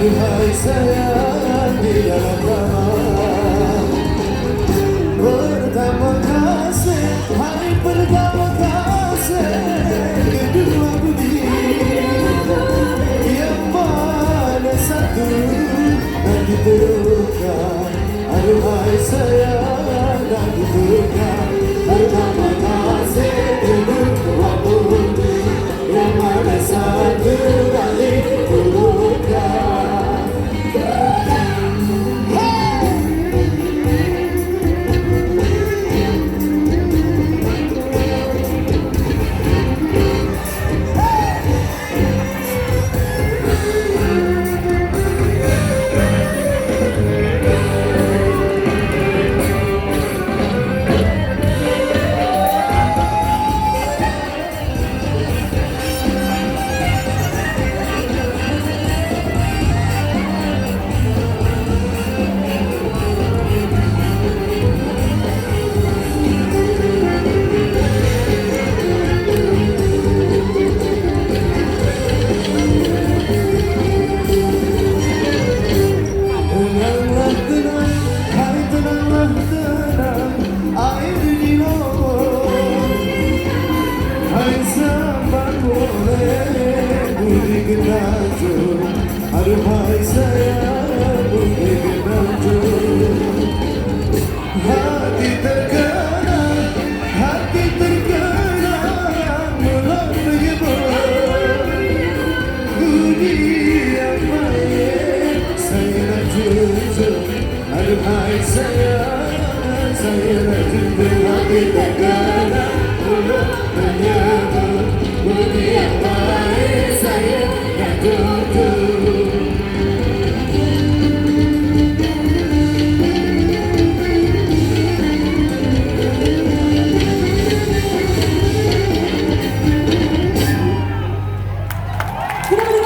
Aduhai sayang di dalam kamar. Pertama kasih, hari pertama kasih, kedua budi. Yang mana satu nak diteruskan? Aduhai sayang nak diteruskan. Pertama kasih, kedua budi. Yang mana satu nak diteruskan? Aduhai sayang budi kenangan, hati terkenang melalui budi yang baik saya nak jujur. Aduhai sayang saya nak jujur, hati terkenang melalui budi yang baik saya nak jujur. 그럼